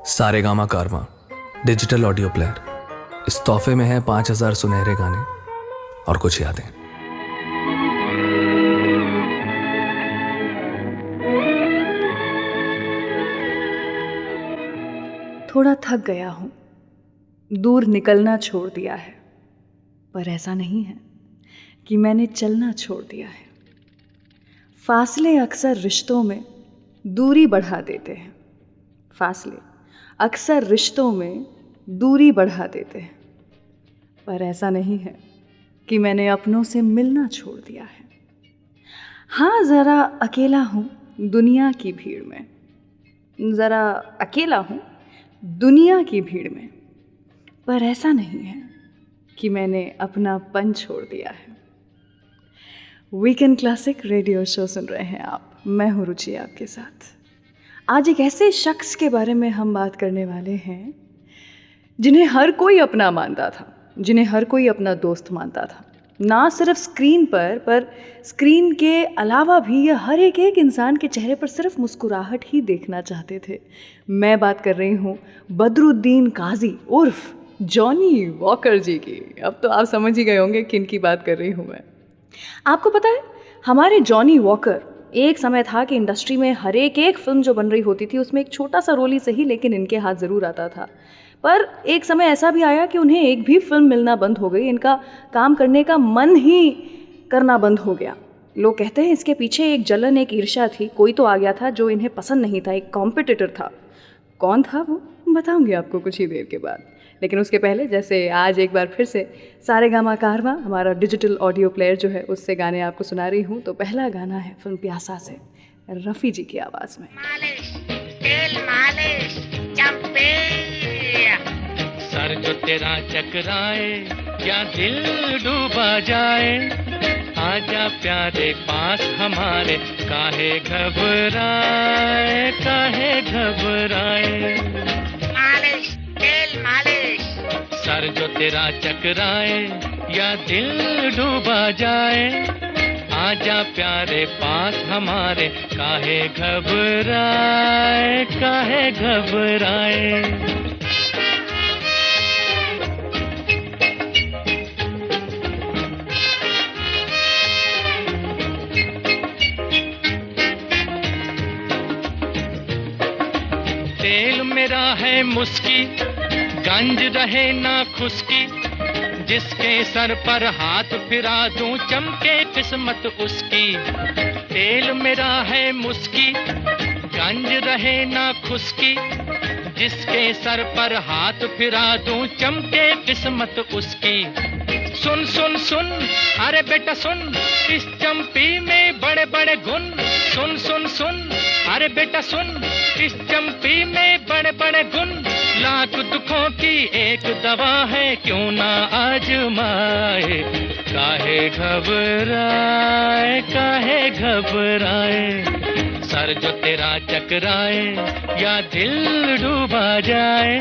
सारेगामा कारवां digital audio player. इस तोहफे में है 5000 सुनहरे गाने और कुछ यादें। थोड़ा थक गया हूँ, दूर निकलना छोड़ दिया है, पर ऐसा नहीं है कि मैंने चलना छोड़ दिया है। फासले अक्सर रिश्तों में दूरी बढ़ा देते हैं। फासले अक्सर रिश्तों में दूरी बढ़ा देते हैं, पर ऐसा नहीं है कि मैंने अपनों से मिलना छोड़ दिया है। हाँ, ज़रा अकेला हूँ दुनिया की भीड़ में, ज़रा अकेला हूँ दुनिया की भीड़ में, पर ऐसा नहीं है कि मैंने अपनापन छोड़ दिया है। वीकेंड क्लासिक रेडियो शो सुन रहे हैं आप, मैं हूँ रुचि आपके साथ। आज एक ऐसे शख्स के बारे में हम बात करने वाले हैं जिन्हें हर कोई अपना मानता था, जिन्हें हर कोई अपना दोस्त मानता था। ना सिर्फ स्क्रीन पर स्क्रीन के अलावा भी ये हर एक इंसान के चेहरे पर सिर्फ मुस्कुराहट ही देखना चाहते थे। मैं बात कर रही हूँ बदरुद्दीन काजी उर्फ जॉनी वॉकर जी की। अब तो आप समझ ही गए होंगे किन की बात कर रही हूँ मैं। आपको पता है, हमारे जॉनी वॉकर, एक समय था कि इंडस्ट्री में हर एक फिल्म जो बन रही होती थी उसमें एक छोटा सा रोल ही सही लेकिन इनके हाथ ज़रूर आता था। पर एक समय ऐसा भी आया कि उन्हें एक भी फिल्म मिलना बंद हो गई, इनका काम करने का मन ही करना बंद हो गया। लोग कहते हैं इसके पीछे एक जलन, एक ईर्ष्या थी। कोई तो आ गया था जो इन्हें पसंद नहीं था, एक कॉम्पिटिटर था। कौन था वो बताऊंगी आपको कुछ ही देर के बाद। लेकिन उसके पहले, जैसे आज एक बार फिर से सारेगामा कारवां हमारा डिजिटल ऑडियो प्लेयर जो है उससे गाने आपको सुना रही हूँ। तो पहला गाना है फिल्म प्यासा से, रफ़ी जी की आवाज़ में। मालिश, तेल मालिश, चंपे। सर जो तेरा चकराए क्या दिल डूबा जाए, आजा प्यारे पास हमारे, काहे घबराए काहे घबराए। मालिश, तेल मालिश। सर जो तेरा चकराए या दिल डूबा जाए, आजा प्यारे पास हमारे, काहे घबराए काहे घबराए। तेल मेरा है मुस्की, गंज रहे ना खुशकी, जिसके सर पर हाथ फिरा दूं चमके किस्मत उसकी। तेल मेरा है मुस्की, गंज रहे ना खुशकी, जिसके सर पर हाथ फिरा दूं चमके किस्मत उसकी। सुन सुन सुन अरे बेटा सुन, इस चंपी में बड़े बड़े गुण। सुन सुन सुन अरे बेटा सुन, इस चंपी में बड़े बड़े गुण। लाख दुखों की एक दवा है, क्यों ना आजमाए, काहे घबराए काहे घबराए। सर जो तेरा चकराए या दिल डूबा जाए,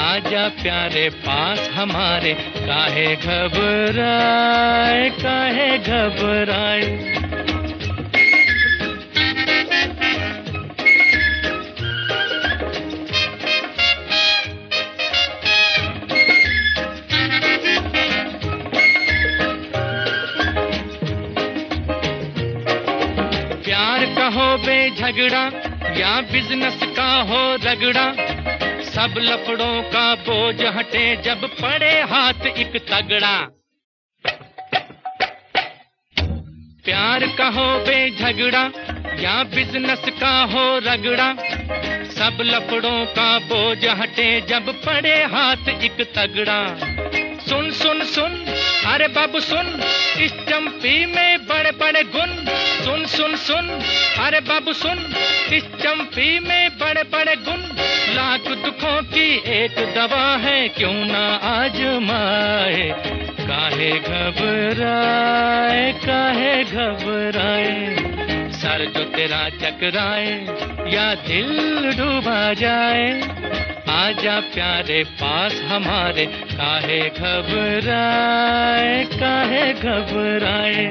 आजा प्यारे पास हमारे, काहे घबराए काहे घबराए। प्यार का हो बेझगड़ा या बिजनेस का हो रगड़ा, सब लफड़ों का बोझ हटे जब पड़े हाथ एक तगड़ा। प्यार का हो बेझगड़ा या बिजनेस का हो रगड़ा, सब लफड़ों का बोझ हटे जब पड़े हाथ एक तगड़ा। सुन सुन सुन अरे बाबू सुन, इस चंपी में बड़े बड़े गुण। सुन सुन सुन अरे बाबू सुन, इस चंपी में बड़े बड़े गुण। लाख दुखों की एक दवा है, क्यों ना आजमाए, काहे घबराए काहे घबराए। सर जो तेरा चकराए या दिल डूबा जाए, आजा प्यारे पास हमारे, काहे घबराए काहे घबराए।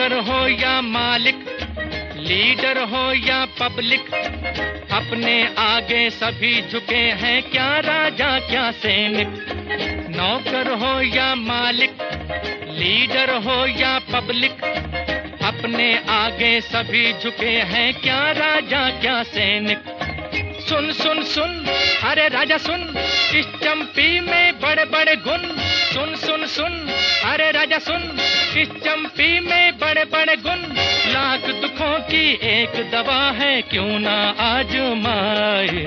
नौकर हो या मालिक, लीडर हो या पब्लिक, अपने आगे सभी झुके हैं, क्या राजा क्या सैनिक। नौकर हो या मालिक, लीडर हो या पब्लिक, अपने आगे सभी झुके हैं, क्या राजा क्या सैनिक। सुन सुन सुन अरे राजा सुन, इस चंपी में बड़े बड़े गुण। सुन सुन सुन अरे राजा सुन, इस चंपी में बड़े बड़े गुण। लाख दुखों की एक दवा है, क्यों ना आजमाए।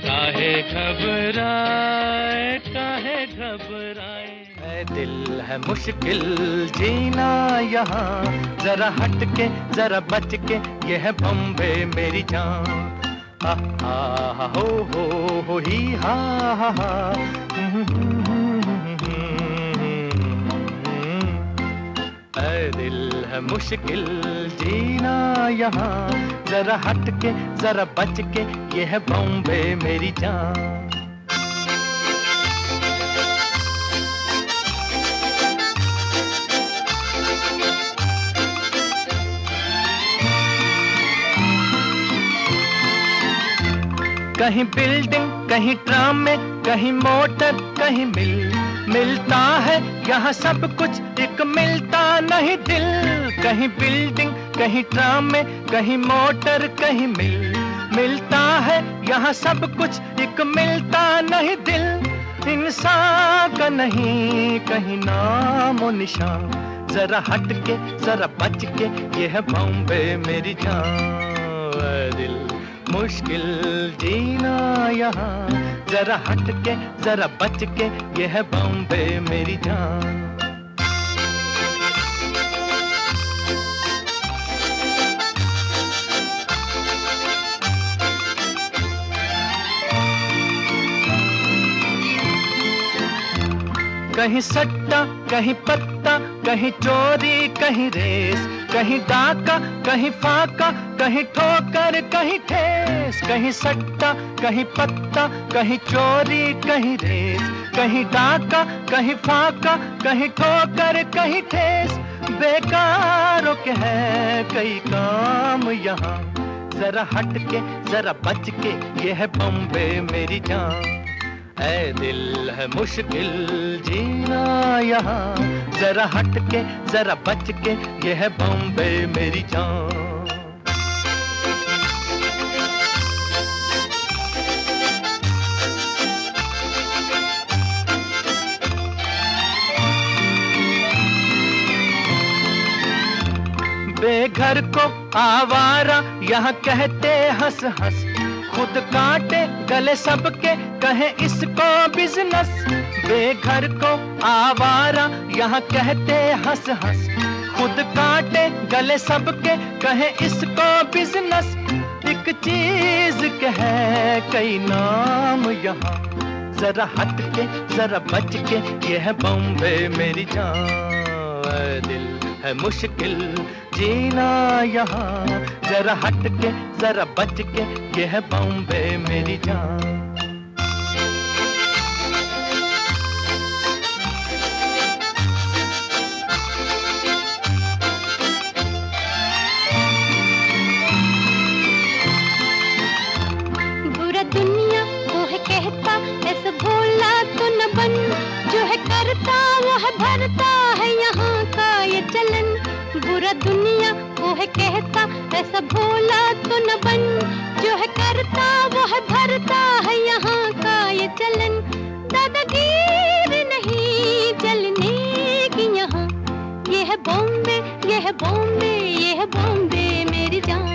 काहे घबराए, काहे घबराए। है दिल है मुश्किल जीना यहाँ, जरा हट के जरा बच के, ये है बॉम्बे मेरी जान। हा हो ही हा हा। है दिल है मुश्किल जीना यहाँ, जरा हट के जरा बच के, ये है बॉम्बे मेरी जान। कहीं बिल्डिंग कहीं ट्राम में, कहीं मोटर कहीं मिलता है यहाँ सब कुछ, एक मिलता नहीं दिल। कहीं बिल्डिंग कहीं ट्राम में, कहीं मोटर कहीं मिलता है यहाँ सब कुछ, एक मिलता नहीं दिल। इंसान का नहीं कहीं नामो निशान, जरा हट के जरा बच के, ये है बॉम्बे मेरी जान। दिल मुश्किल जीना यहाँ, जरा हट के जरा बच के, ये है बॉम्बे मेरी जान। कहीं सट्टा कहीं पत्ता, कहीं चोरी कहीं रेस, कहीं डाका कहीं फाका, कहीं ठोकर कहीं ठेस। कहीं सट्टा कहीं पत्ता, कहीं चोरी कहीं रेस, कहीं डाका कहीं फाका, कहीं ठोकर कहीं ठेस। बेकारों के है कई काम यहाँ, जरा हट के जरा बच के, ये है बॉम्बे मेरी जान। ऐ दिल है मुश्किल जीना यहाँ, जरा हट के जरा बच के, ये है बॉम्बे मेरी जान। बेघर को आवारा यहाँ कहते हंस हंस, खुद काटे गले सबके कहे इसको बिजनेस। बेघर को आवारा यहाँ कहते हंस हंस, खुद काटे गले सबके कहे इसको बिजनेस। एक चीज के है कई नाम यहाँ, जरा हट के जरा बच के, ये है बॉम्बे मेरी जान। दिल है मुश्किल जीना यहाँ, जरा हट के जरा बच के, ये है बॉम्बे मेरी जान। बुरा दुनिया वो है कहता, ऐसा भोला तो न बन, जो है करता वो है भरता है यहाँ का ये चलन। बुरा दुनिया वो है कहता, ऐसा भोला तो न बन, जो है करता वो है भरता है यहाँ का ये चलन। दादागीर नहीं चलने की यहाँ, ये है बॉम्बे, ये है बॉम्बे, ये है बॉम्बे मेरी जान।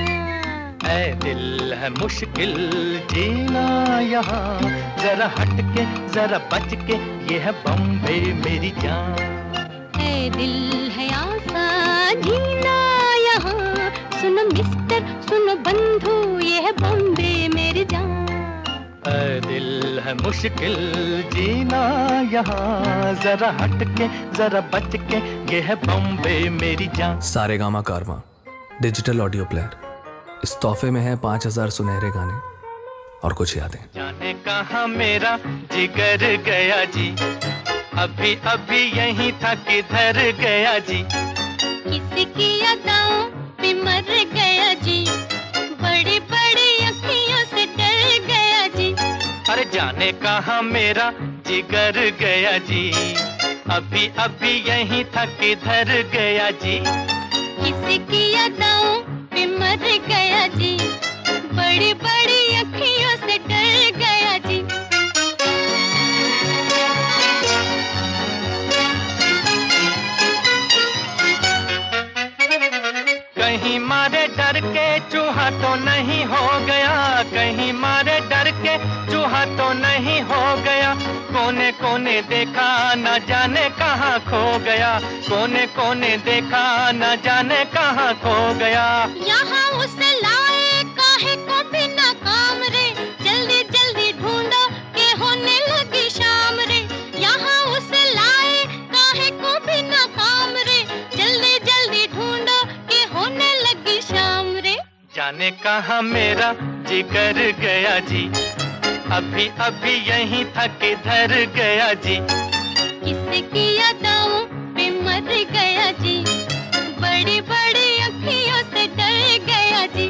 ऐ दिल है मुश्किल जीना यहाँ, जरा हट के जरा बच के, ये है बॉम्बे मेरी जान। ऐ दिल है आसान जीना यहाँ, सुनो मिस्टर सुनो बंधु, ये है बॉम्बे मेरी जान। ऐ दिल है मुश्किल जीना यहाँ, जरा हट के जरा बच के, ये है बॉम्बे मेरी जान। सारेगामा कारवां डिजिटल ऑडियो प्लेयर, इस तोहफे में है 5000 सुनहरे गाने और कुछ यादें। जाने कहाँ मेरा जिगर गया जी, अभी अभी यहीं था किधर गया जी। किसी की अदाओं पे मर गया जी, बड़ी बड़ी अखियों से डर गया जी। अरे जाने कहाँ मेरा जिगर गया जी, अभी अभी यहीं था किधर गया जी। किसी की अदाओं पे मर गया जी, बड़ी बड़ी अखियों से डर गया जी। कहीं मारे डर के चूहा तो नहीं हो गया, कहीं मारे डर के चूहा तो नहीं हो गया। कोने कोने देखा न जाने कहाँ खो गया, कोने कोने देखा न जाने कहाँ खो गया। यहाँ उसे लाए काहे को बिना काम रे, जल्दी जल्दी ढूंढो के होने लगी शाम रे। यहाँ उसे लाए काहे को बिना काम रे, जल्दी जल्दी ढूंढो के होने लगी शाम रे। जाने कहाँ मेरा जिगर गया जी, अभी अभी यहीं था किधर गया जी। किसी की अदाओं पे मर गया जी, बड़ी बड़ी अखियों से डर गया जी।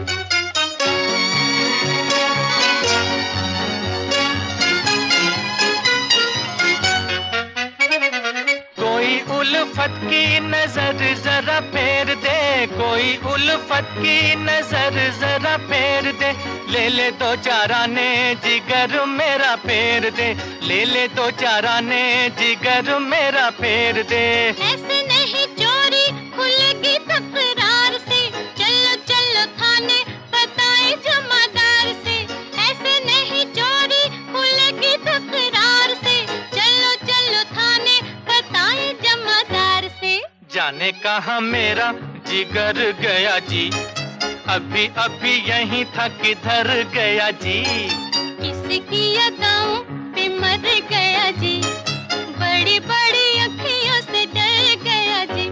कोई उल्फत की नजर जरा फेर दे, कोई उल्फत की नजर जरा फेर दे। ले ले दो चार आने जिगर मेरा फेर दे, ले ले दो चार आने जिगर मेरा फेर दे। ऐसे नहीं चोरी खुलेगी तकरार से, चलो चलो थाने बताए जमादार से। ऐसे नहीं चोरी खुलेगी तकरार से, चलो चलो थाने बताए जमादार से। जाने कहाँ मेरा जिगर गया जी, अभी अभी यहीं था किधर गया जी। किसी की अदाओं पे मर गया जी, बड़ी बड़ी अखियों से डर गया जी।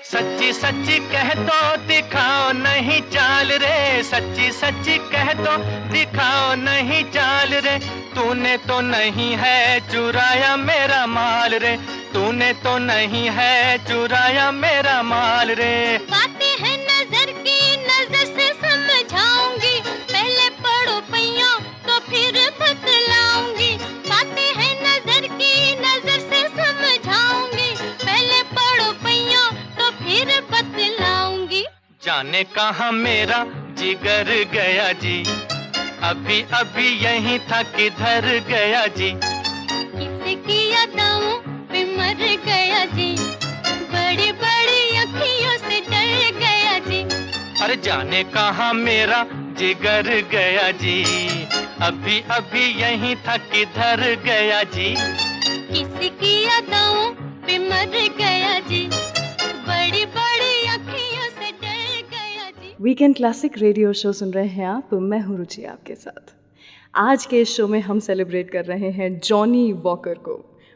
सच्ची सच्ची कह दो दिखाओ नहीं चाल रे, सच्ची सच्ची कह दो दिखाओ नहीं चाल रे। तूने तो नहीं है चुराया मेरा माल रे, तूने तो नहीं है चुराया मेरा माल रे। बातें हैं नजर की, नजर से समझाऊंगी, पहले पढ़ो पैया तो फिर बतलाऊंगी। बातें हैं नजर की, नजर से समझाऊंगी, पहले पढ़ो पैया तो फिर बतलाऊंगी। जाने कहाँ मेरा जिगर गया जी, अभी अभी यहीं था किधर गया जी। किसी की अदाओं पे मर गया जी, बड़ी बड़ी अखियों से डर गया जी। अरे जाने कहाँ मेरा जिगर गया जी, अभी अभी यहीं था किधर गया जी। किसी की अदाओं पे मर गया जी, बड़ी बड़ी अखियों से डर गया जी। वीकेंड क्लासिक रेडियो शो सुन रहे हैं आप, मैं हूँ रुचि आपके साथ। आज के इस शो में हम सेलिब्रेट कर रहे हैं जॉनी वॉकर को।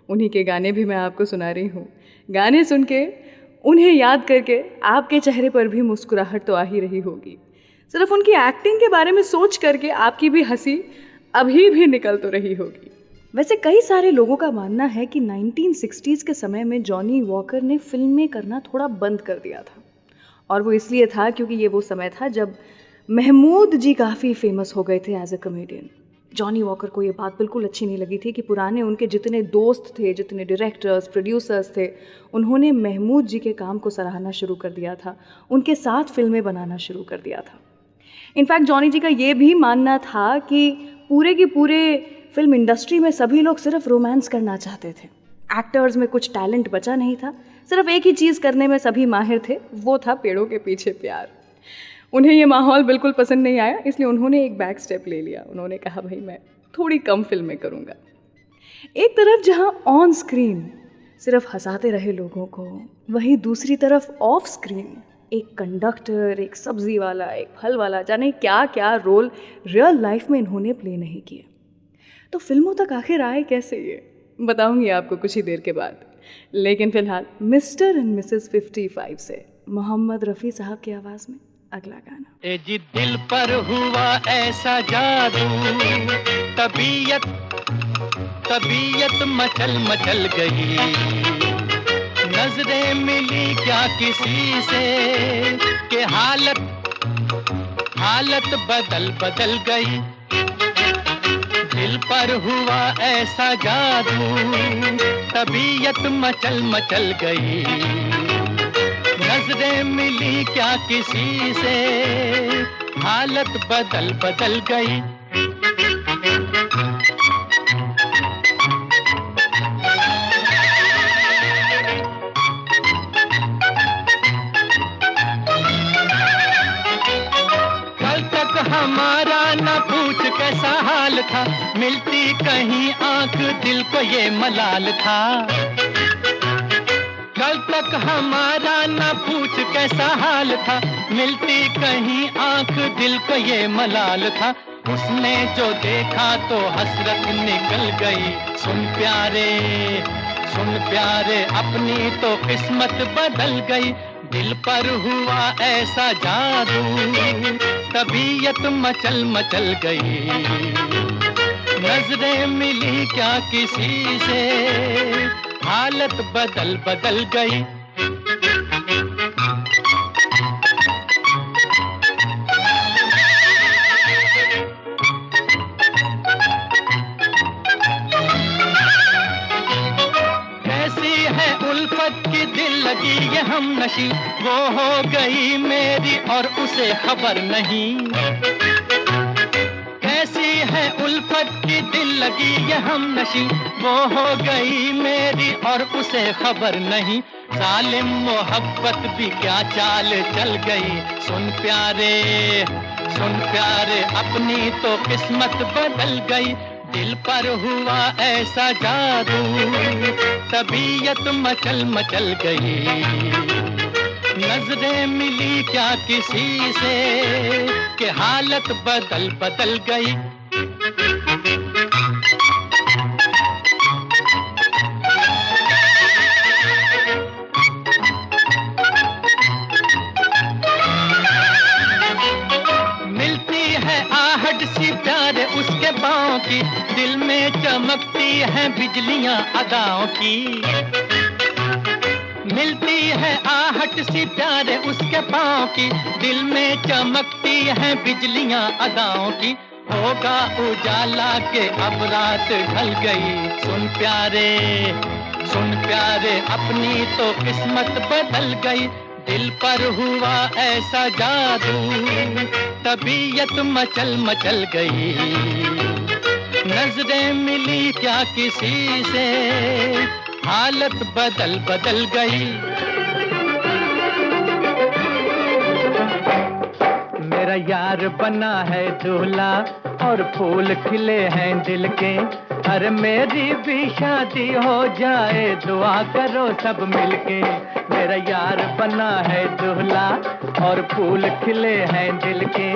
उन्हीं के गाने भी मैं आपको सुना रही हूँ। गाने सुन के, उन्हें याद करके आपके चेहरे पर भी मुस्कुराहट तो आ ही रही होगी। सिर्फ उनकी एक्टिंग के बारे में सोच करके आपकी भी हंसी अभी भी निकल तो रही होगी। वैसे कई सारे लोगों का मानना है कि 1960s के समय में जॉनी वॉकर ने फिल्में करना थोड़ा बंद कर दिया था, और वो इसलिए था क्योंकि ये वो समय था जब महमूद जी काफ़ी फेमस हो गए थे as a comedian. Johnny Walker को ये बात बिल्कुल अच्छी नहीं लगी थी कि पुराने उनके जितने दोस्त थे, जितने डायरेक्टर्स, प्रोड्यूसर्स थे, उन्होंने महमूद जी के काम को सराहना शुरू कर दिया था, उनके साथ फिल्में बनाना शुरू कर दिया था। इनफैक्ट जॉनी जी का ये भी मानना था कि पूरे के पूरे फिल्म इंडस्ट्री में सभी लोग सिर्फ रोमांस करना चाहते थे। एक्टर्स में कुछ टैलेंट बचा नहीं था, सिर्फ एक ही चीज़ करने में सभी माहिर थे, वो था पेड़ों के पीछे प्यार। उन्हें ये माहौल बिल्कुल पसंद नहीं आया, इसलिए उन्होंने एक बैक स्टेप ले लिया। उन्होंने कहा भाई मैं थोड़ी कम फिल्में करूँगा। एक तरफ जहाँ ऑन स्क्रीन सिर्फ हंसाते रहे लोगों को, वहीं दूसरी तरफ ऑफ स्क्रीन एक कंडक्टर, एक सब्जी वाला, एक फल वाला, जाने क्या क्या रोल रियल लाइफ में इन्होंने प्ले नहीं किए। तो फिल्मों तक आखिर आए कैसे, ये बताऊंगी आपको कुछ ही देर के बाद। लेकिन फिलहाल मिस्टर एंड मिसेस 55 से मोहम्मद रफ़ी साहब की आवाज़ में अगला गाना। ए जी दिल पर हुआ ऐसा जादू, तबीयत तबीयत मचल मचल गई, नजरें मिली क्या किसी से कि हालत बदल बदल गई। दिल पर हुआ ऐसा जादू, तबीयत मचल मचल गई, नजरें मिली क्या किसी से हालत बदल बदल गई। हमारा ना पूछ कैसा हाल था, मिलती कहीं आंख दिल को ये मलाल था। कल तक हमारा ना पूछ कैसा हाल था, मिलती कहीं आंख दिल को ये मलाल था। उसने जो देखा तो हसरत निकल गई, सुन प्यारे अपनी तो किस्मत बदल गई। दिल पर हुआ ऐसा जादू, तबीयत मचल मचल गई, नजरें मिली क्या किसी से हालत बदल बदल गई। की दिल लगी ये हम नशी, वो हो गई मेरी और उसे खबर नहीं। कैसी है उल्फत की दिल लगी ये हम नशी, वो हो गई मेरी और उसे खबर नहीं। जालिम मोहब्बत भी क्या चाल चल गई, सुन प्यारे अपनी तो किस्मत बदल गई। दिल पर हुआ ऐसा जादू, तबीयत मचल मचल गई, नजरें मिली क्या किसी से कि हालत बदल बदल गई। प्यारे उसके पाँव की, दिल में चमकती हैं बिजलियां अदाओं की। मिलती है आहट सी प्यारे उसके पाँव की, दिल में चमकती हैं बिजलियां अदाओं की। होगा उजाला के अब रात ढल गई, सुन प्यारे अपनी तो किस्मत बदल गई। दिल पर हुआ ऐसा जादू, तबीयत मचल मचल गई, नजरें मिली क्या किसी से हालत बदल बदल गई। मेरा यार बना है दूल्हा और फूल खिले हैं दिल के, अरे मेरी भी शादी हो जाए दुआ करो सब मिलके। मेरा यार बना है दूल्हा और फूल खिले हैं दिल के,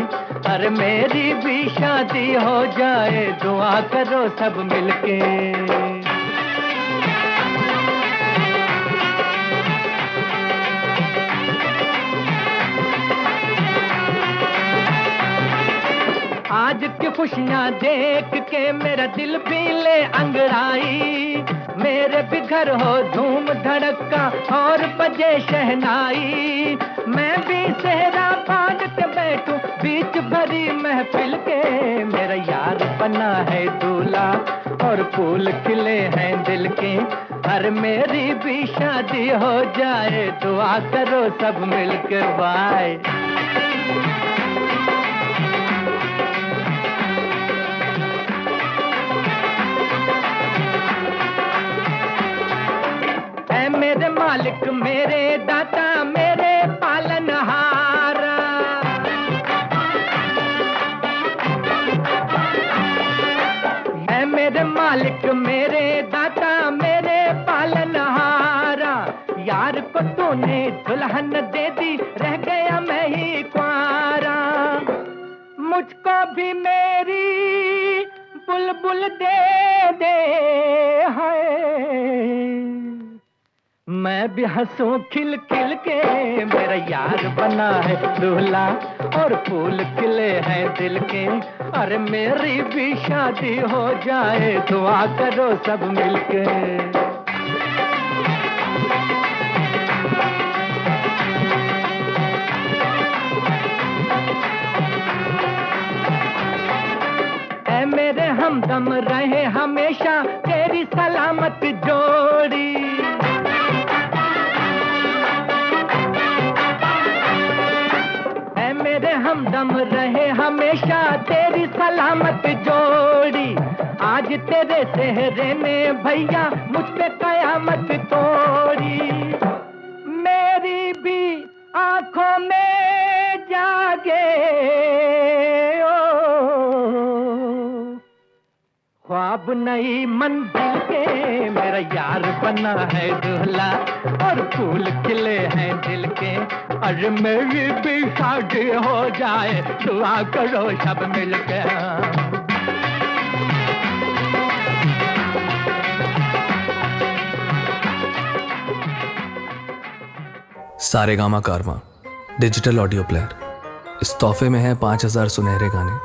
अरे मेरी भी शादी हो जाए दुआ करो सब मिलके। आज की खुशियाँ देख के मेरा दिल भी ले अंगड़ाई, मेरे भी घर हो धूम धड़का और बजे शहनाई। मैं भी सेहरा बांध के बैठूं बीच भरी महफिल के, मेरा यार बना है दूल्हा और फूल खिले हैं दिल के, हर मेरी भी शादी हो जाए दुआ करो सब मिलके। बाय। मेरे मालिक मेरे दाता मेरे पालनहारा, मैं मेरे मालिक मेरे दाता मेरे पालनहारा। यार को तूने दुल्हन दे दी रह गया मैं ही कुंवारा, मुझको भी मेरी बुलबुल दे दे है, मैं भी हंसूं खिल खिल के, मेरा यार बना है दूल्हा और फूल खिले हैं दिल के। अरे मेरी भी शादी हो जाए, दुआ करो सब मिलके। ऐ मेरे हमदम रहे हमेशा तेरी सलामत जोड़ी। ऐ मेरे हमदम रहे हमेशा तेरी सलामत जोड़ी। आज तेरे सेहरे ने भैया मुझ पे कयामत तोड़ी। मेरी भी आंखों में जागे ख्वाब नई मंजिल के, मेरा यार बना है दूल्हा और फूल खिले हैं दिल के। अरे मेरी भी शादी हो जाए, दुआ करो सब मिलके। सारेगामा कारवां डिजिटल ऑडियो प्लेयर। इस तोहफे में है 5000 सुनहरे गाने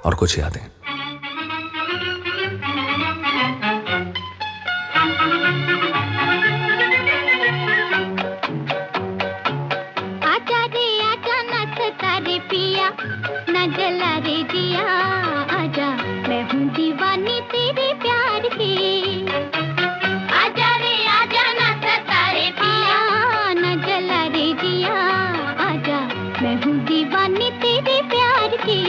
और कुछ यादें। आजा रे आजा नाच तारे पिया, ना जला रे जिया। आजा मैं हूँ दीवानी तेरे प्यार की। आजा रे आजा नाच तारे पिया, ना जला रे जिया। आजा मैं हूँ दीवानी तेरे प्यार की।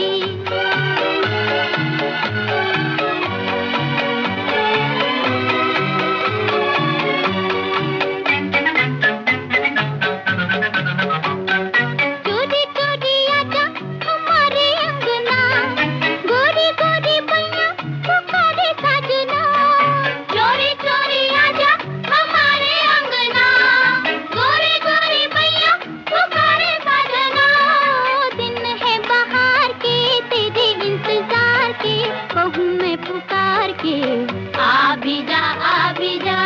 चोरी चोरी आजा हमारे अंगना, गोरी गोरी बैया पुकारे साजना। चोरी चोरी आजा हमारे अंगना, गोरी गोरी बैया पुकारे साजना। दिन है बहार के तेरे इंतजार के, कहूँ मैं पुकार के आ भी जा आ भी जा।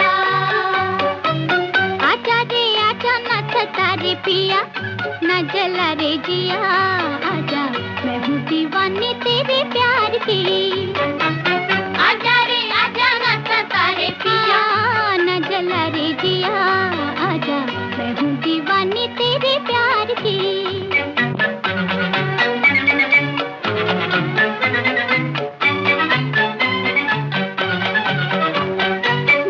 आजा रे आजा नाच तारे पिया, ना जला रे जिया। आजा मैं हूँ दीवानी तेरे प्यार की। आजा रे आजा नाच तारे पिया, ना जला रे जिया। आजा मैं हूँ दीवानी तेरे प्यार की।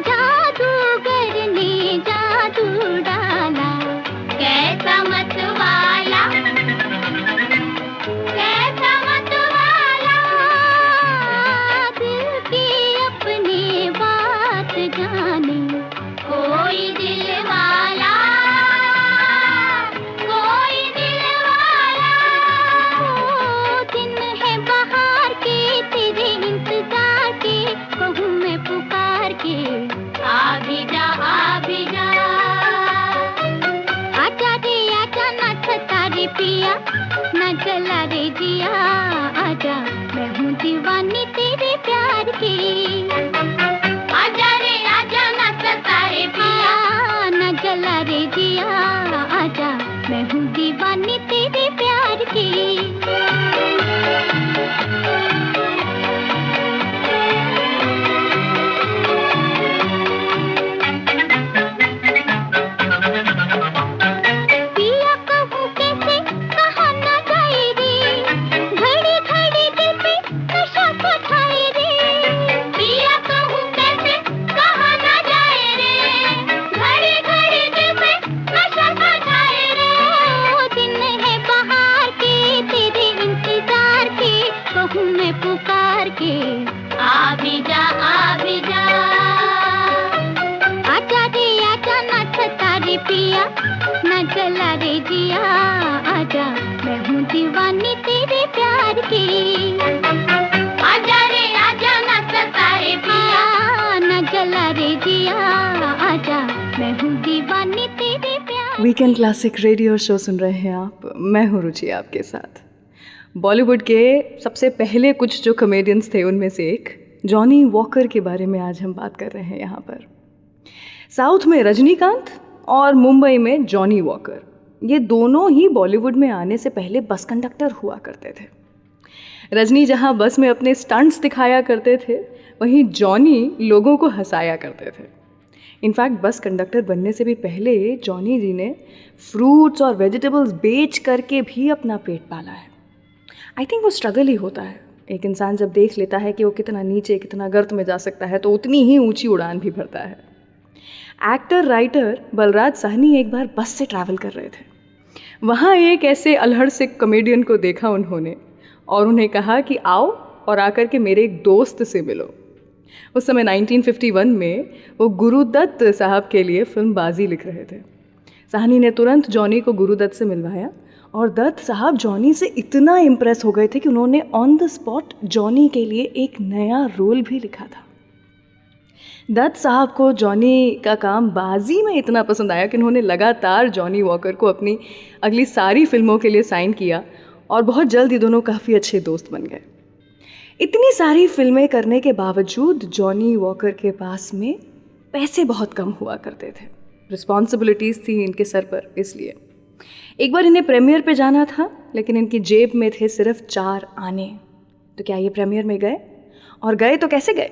जादूगर ने जादू डाला, कैसा मतवाला, कैसा मतवाला। दिल की अपनी बात जाने कोई दिल वाला, कोई दिल वाला। ओ दिन है बहार के तेरे इंतजार के, कहूँ मैं पुकार के आ भी जा आ भी जा। आजा रे आजा नाच तारे पिया, ना जला रे जिया। आजा मैं हूँ दीवानी तेरे प्यार की। आजा रे आजा नाच तारे पिया, ना जला रे जिया। आजा मैं हूँ दीवानी तेरे प्यार की। पिया कहूँ कैसे कहा ना जाए रे, घड़ी घड़ी दिल पे नशा तो छाए रे। पिया कहूँ कैसे कहा ना जाए रे, घड़ी घड़ी दिल पे नशा तो छाए रे। ओ दिन है बहार के तेरे इंतजार के, कहूँ मैं पुकार के आ भी जा आ भी जा। आजा रे आजा नाच तारे पिया, ना जला रे जिया। आजा मैं हूँ दीवानी तेरे प्यार की। आजा रे आजा नाच तारे पिया, ना जला रे जिया। आजा मैं हूँ दीवानी तेरे प्यार। वीकेंड क्लासिक रेडियो शो सुन रहे हैं आप, मैं हूँ रुचि आपके साथ। बॉलीवुड के सबसे पहले कुछ जो कॉमेडियंस थे उनमें से एक जॉनी वॉकर के बारे में आज हम बात कर रहे हैं यहाँ पर। साउथ में रजनीकांत और मुंबई में जॉनी वॉकर, ये दोनों ही बॉलीवुड में आने से पहले बस कंडक्टर हुआ करते थे। रजनी जहाँ बस में अपने स्टंट्स दिखाया करते थे, वहीं जॉनी लोगों को हंसाया करते थे। इनफैक्ट बस कंडक्टर बनने से भी पहले जॉनी जी ने फ्रूट्स और वेजिटेबल्स बेच करके भी अपना पेट पाला है। आई थिंक वो स्ट्रगल ही होता है। एक इंसान जब देख लेता है कि वो कितना नीचे, कितना गर्त में जा सकता है, तो उतनी ही ऊंची उड़ान भी भरता है। एक्टर राइटर बलराज साहनी एक बार बस से ट्रैवल कर रहे थे। वहाँ एक ऐसे अल्हड़ से कॉमेडियन को देखा उन्होंने और उन्हें कहा कि आओ और आकर के मेरे एक दोस्त से मिलो। उस समय 1951 में वो गुरुदत्त साहब के लिए फिल्म बाजी लिख रहे थे। साहनी ने तुरंत जॉनी को गुरुदत्त से मिलवाया और दत्त साहब जॉनी से इतना इम्प्रेस हो गए थे कि उन्होंने ऑन द स्पॉट जॉनी के लिए एक नया रोल भी लिखा था। दत्त साहब को जॉनी का काम बाजी में इतना पसंद आया कि उन्होंने लगातार जॉनी वॉकर को अपनी अगली सारी फिल्मों के लिए साइन किया और बहुत जल्द ये दोनों काफ़ी अच्छे दोस्त बन गए। इतनी सारी फिल्में करने के बावजूद जॉनी वॉकर के पास में पैसे बहुत कम हुआ करते थे। रिस्पॉन्सिबिलिटीज़ थी इनके सर पर, इसलिए एक बार इन्हें प्रीमियर पे जाना था, लेकिन इनकी जेब में थे सिर्फ 4 आने। तो क्या ये प्रीमियर में गए? और गए तो कैसे गए,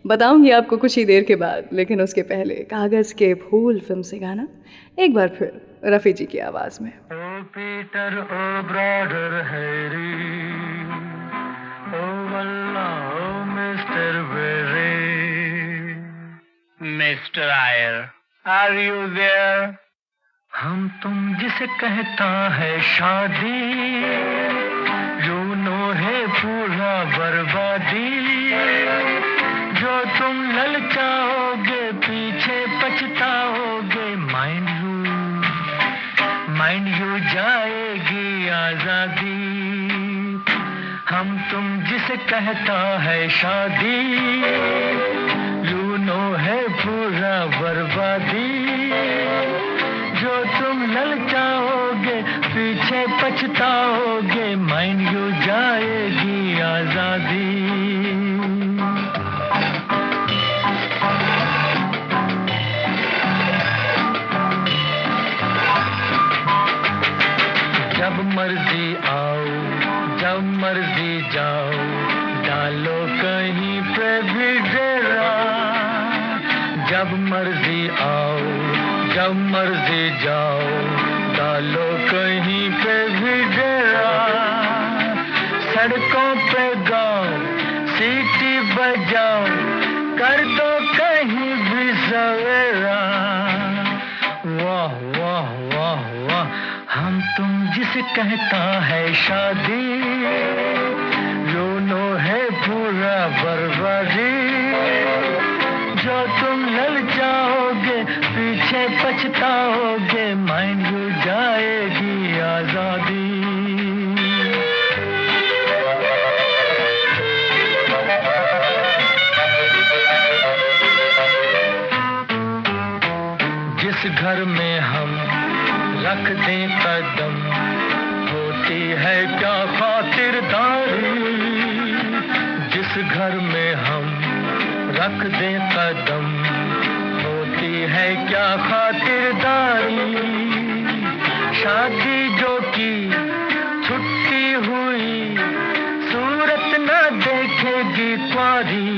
बताऊंगी आपको कुछ ही देर के बाद। लेकिन उसके पहले कागज़ के फूल फिल्म से गाना एक बार फिर रफ़ी जी की आवाज़ में। Oh Peter oh brother Harry, oh Walla oh mister Very, mister Eyre, are you there? हम तुम जिसे कहता है शादी, यू नो है पूरा बर्बादी, जो तुम ललचाओगे पीछे पछताओगे, माइंड यू जाएगी आजादी। हम तुम जिसे कहता है शादी, यू नो है पूरा बर्बादी, जो तुम ललचाओगे पीछे पछताओगे, माइंड यू जाएगी आजादी। जब मर्जी आओ जब मर्जी जाओ, डालो कहीं पे भी डेरा। जब मर्जी आओ जब मर्जी जाओ, डालो कहीं पे भी डेरा। सड़कों पे गाओ सीटी बजाओ, कर दो कहीं भी सवेरा। वाह वाह वाह वाह, हम तुम जिसे कहता है शादी, यू नो है पूरा बर्बादी, जो तुम ललचाओगे पीछे पछताओगे, माइंड यू जाएगी आजादी। जिस घर में हम रख दें कदम, होती है क्या खातिरदारी। जिस घर में हम रख दें कदम, होती है क्या खातिरदारी। शादी जो की छुट्टी हुई, सूरत न देखेगी कुंवारी।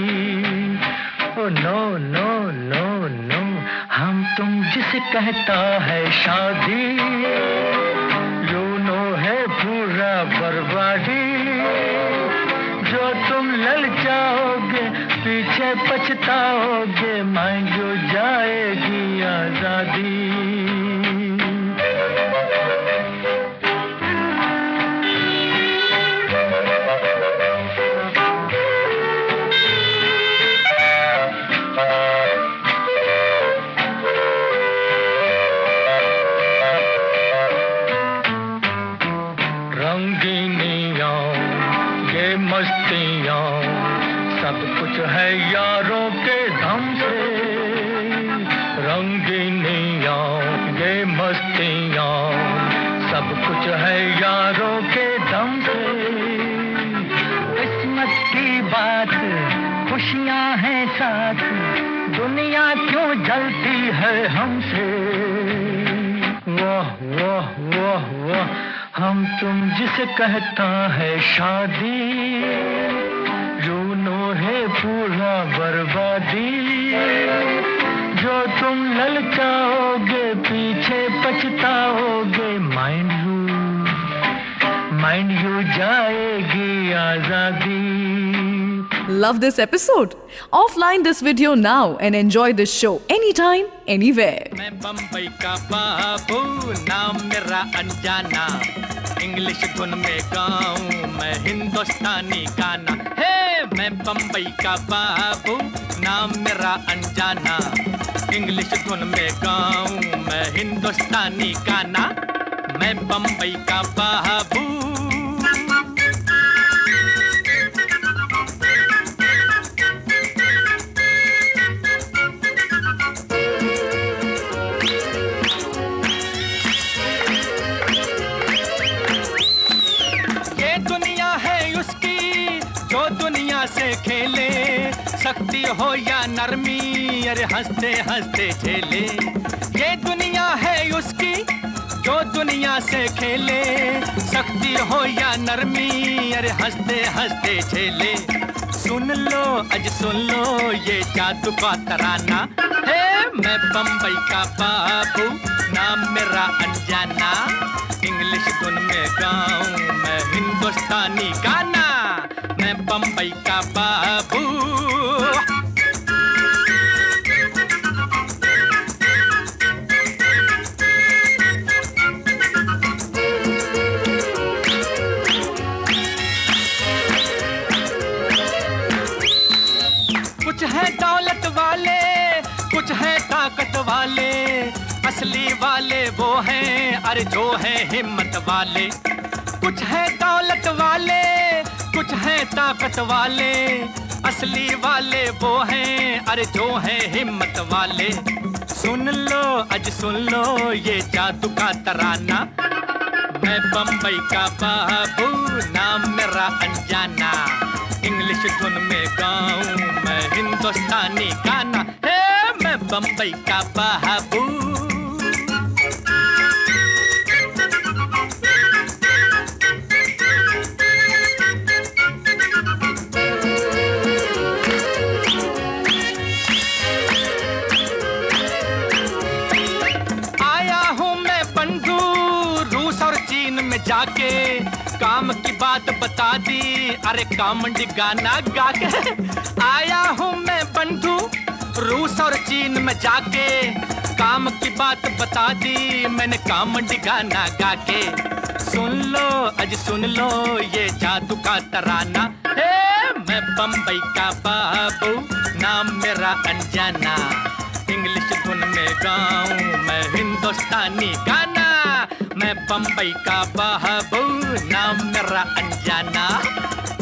Oh no no no no, हम तुम जिसे कहता है शादी, यू नो है पूरा बर्बादी, जो तुम ललचाओगे पीछे पछताओगे, माइंड यू जाएगी आजादी। रंगीनियाँ ये मस्तियाँ, सब कुछ है यारों के दम से। रंगीनियाँ ये मस्तियाँ, सब कुछ है यारों के दम से। किस्मत की बात खुशियाँ हैं साथ, दुनिया क्यों जलती हमसे। वाह वाह वाह वाह, हम तुम जिसे कहता है शादी, यूनो है पूरा बर्बादी। जो तुम ललचाओगे पीछे पछताओगे, माइंड यू जाएगी आजादी। Love this episode? Offline this video now and enjoy this show anytime, anywhere. मैं बम्बई का बाबू, नाम मेरा अनजाना, इंग्लिश धुन में गाऊं मैं हिंदुस्तानी गाना। हे मैं बम्बई का बाबू, नाम मेरा अनजाना, इंग्लिश धुन में गाऊं मैं हिंदुस्तानी गाना। मैं बम्बई का बाबू। से खेले, शक्ति हो या नरमी, अरे हंसते हंसते झेले। ये दुनिया है उसकी जो दुनिया से खेले, शक्ति हो या नरमी, अरे हंसते हंसते झेले। सुन लो अज सुन लो ये जादू का तराना, है मैं बम्बई का बाबू, नाम मेरा अनजाना, इंग्लिश धुन में गाऊं मैं हिंदुस्तानी गाना। मैं बम्बई का बाबू। कुछ है दौलत वाले, कुछ है ताकत वाले, असली वाले वो हैं अरे जो है हिम्मत वाले। कुछ है दौलत वाले, कुछ है ताकत वाले, असली वाले वो हैं अरे जो है हिम्मत वाले। सुन लो अज सुन लो ये जादू का तराना, मैं बम्बई का बाबू, नाम मेरा अनजाना, इंग्लिश धुन में गाऊं मैं हिंदुस्तानी गाना। हे मैं बम्बई का बाबू। जाके काम की बात बता दी, अरे कामंडी गाना गा के। आया हूँ मैं बंधु रूस और चीन में जाके, काम की बात बता दी मैंने कामंडी गाना गा के। सुन लो अज सुन लो ये जादू का तराना, हे मैं बम्बई का बाबू, नाम मेरा अनजाना, इंग्लिश धुन में गाऊं मैं हिंदुस्तानी गाना। मैं बम्बई का बाबू, नाम मेरा अनजाना,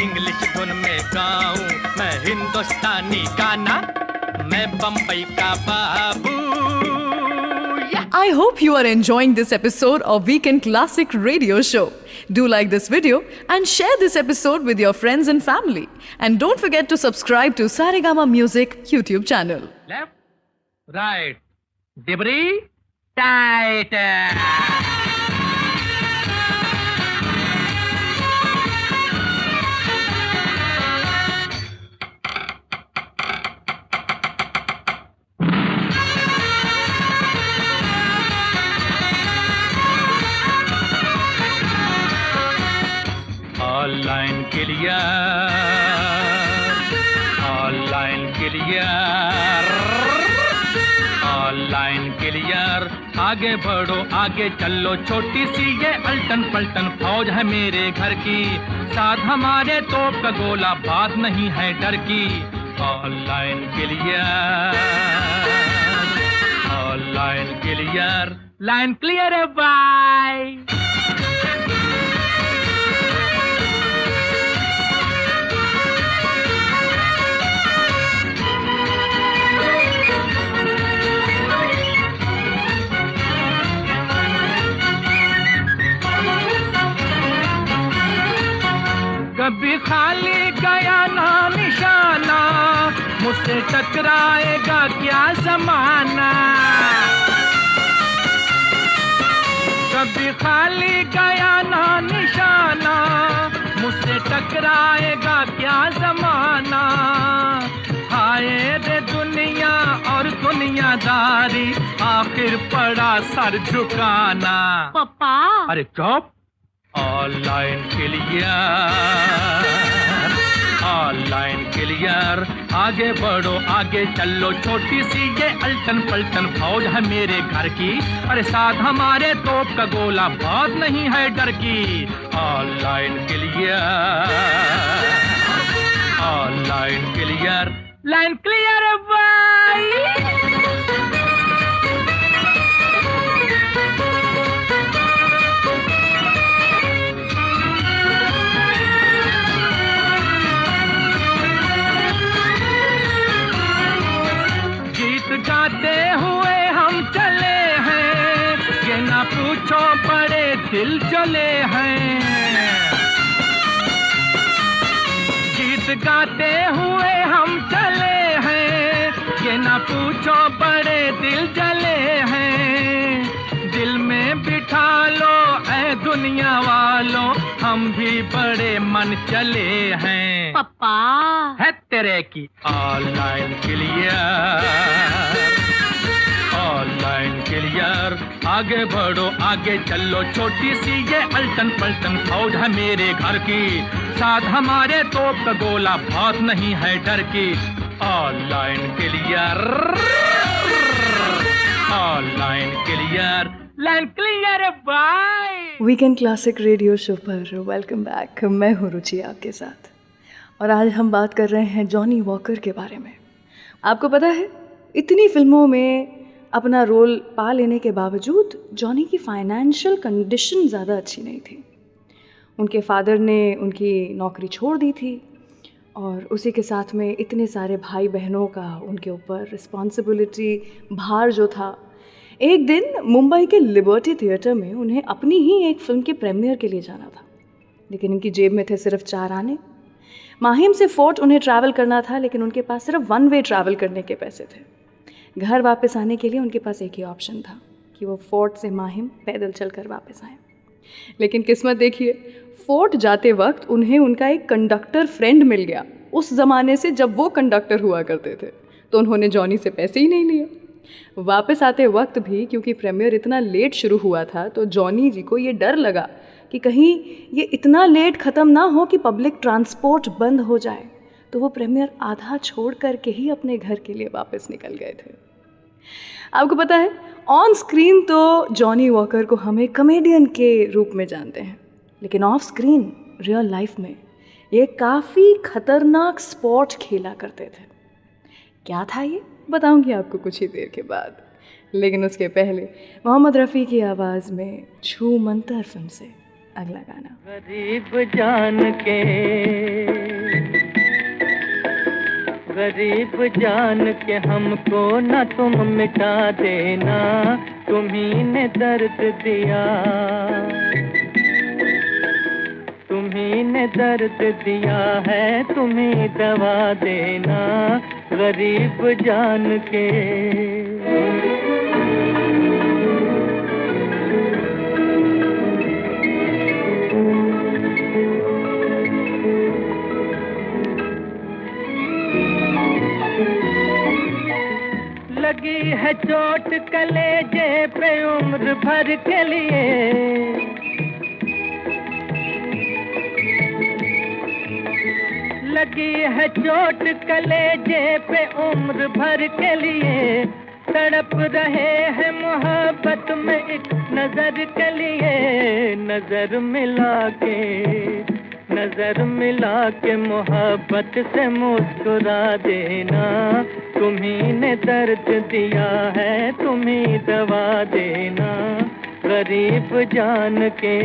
इंग्लिश धुन में गाऊं मैं हिंदुस्तानी गाना। मैं बम्बई का बाबू। I hope you are enjoying this episode of Weekend Classic Radio Show. Do like this video and share this episode with your friends and family. And don't forget to subscribe to Saregama Music YouTube channel. Left, right, debris, tight. Online clear, online clear. आगे बढ़ो आगे चलो, छोटी सी ये Alton पल्टन फौज है मेरे घर की, साथ हमारे तोप का गोला, बात नहीं है डर की। Online clear, online clear, line clear है बाय। कभी खाली गया ना निशाना, मुझसे मुझसे टकराएगा क्या जमाना। कभी खाली गया ना निशाना, मुझसे टकराएगा क्या जमाना। हाय रे दुनिया और दुनियादारी, आखिर पड़ा सर झुकाना। पापा अरे चुप। ऑनलाइन क्लियर, आगे बढ़ो आगे चलो, छोटी सी ये अल्टन पल्टन फौज है मेरे घर की। अरे साथ हमारे तोप का गोला बात नहीं है डर की। ऑनलाइन क्लियर, लाइन क्लियर भाई। गाते हुए हम चले हैं, ये ना पूछो बड़े दिल चले हैं। गीत गाते हुए हम चले हैं, ये ना पूछो बड़े दिल जले हैं। दिल में बिठा लो ऐ दुनिया वालों, हम भी बड़े मन चले हैं। पापा है तेरे की ऑनलाइन क्लियर, आगे बढ़ो आगे चलो, छोटी सी ये अल्टन पल्टन फौज है मेरे घर की। साथ हमारे तोप का गोला बहुत नहीं है डर की। Online clear, line clear bye. Weekend classic radio show पर वेलकम बैक। मैं हूँ रुचि आपके साथ, और आज हम बात कर रहे हैं जॉनी वॉकर के बारे में। आपको पता है, इतनी फिल्मों में अपना रोल पा लेने के बावजूद जॉनी की फाइनेंशियल कंडीशन ज़्यादा अच्छी नहीं थी। उनके फादर ने उनकी नौकरी छोड़ दी थी, और उसी के साथ में इतने सारे भाई बहनों का उनके ऊपर रिस्पॉन्सिबिलिटी, भार जो था। एक दिन मुंबई के लिबर्टी थिएटर में उन्हें अपनी ही एक फ़िल्म के प्रीमियर के लिए जाना था, लेकिन उनकी जेब में थे सिर्फ 4 आने। माहिम से फोर्ट उन्हें ट्रैवल करना था, लेकिन उनके पास सिर्फ 1 वे ट्रैवल करने के पैसे थे। घर वापस आने के लिए उनके पास एक ही ऑप्शन था कि वो फोर्ट से माहिम पैदल चलकर वापस आएं। लेकिन किस्मत देखिए, फोर्ट जाते वक्त उन्हें उनका एक कंडक्टर फ्रेंड मिल गया। उस ज़माने से जब वो कंडक्टर हुआ करते थे, तो उन्होंने जॉनी से पैसे ही नहीं लिए। वापस आते वक्त भी क्योंकि प्रीमियर इतना लेट शुरू हुआ था, तो जॉनी जी को ये डर लगा कि कहीं ये इतना लेट ख़त्म ना हो कि पब्लिक ट्रांसपोर्ट बंद हो जाए। तो वो प्रीमियर आधा छोड़ करके ही अपने घर के लिए वापस निकल गए थे। आपको पता है, ऑन स्क्रीन तो जॉनी वॉकर को हमें कॉमेडियन के रूप में जानते हैं, लेकिन ऑफ स्क्रीन रियल लाइफ में ये काफ़ी खतरनाक स्पोर्ट खेला करते थे। क्या था ये, बताऊंगी आपको कुछ ही देर के बाद। लेकिन उसके पहले मोहम्मद रफ़ी की आवाज़ में छू मंतर फिल्म से अगला गाना। गरीब जान के हमको न तुम मिटा देना, तुम्ही ने दर्द दिया, तुम्ही ने दर्द दिया है, तुम्ही दवा देना गरीब जान के। लगी है चोट कलेजे पे उम्र भर के लिए, लगी है चोट कलेजे पे उम्र भर के लिए, तड़प रहे हैं मोहब्बत में एक नजर के लिए। नजर मिला के मोहब्बत से मुस्कुरा देना, तुम्ही ने दर्द दिया है, तुम्ही दवा देना गरीब जान के।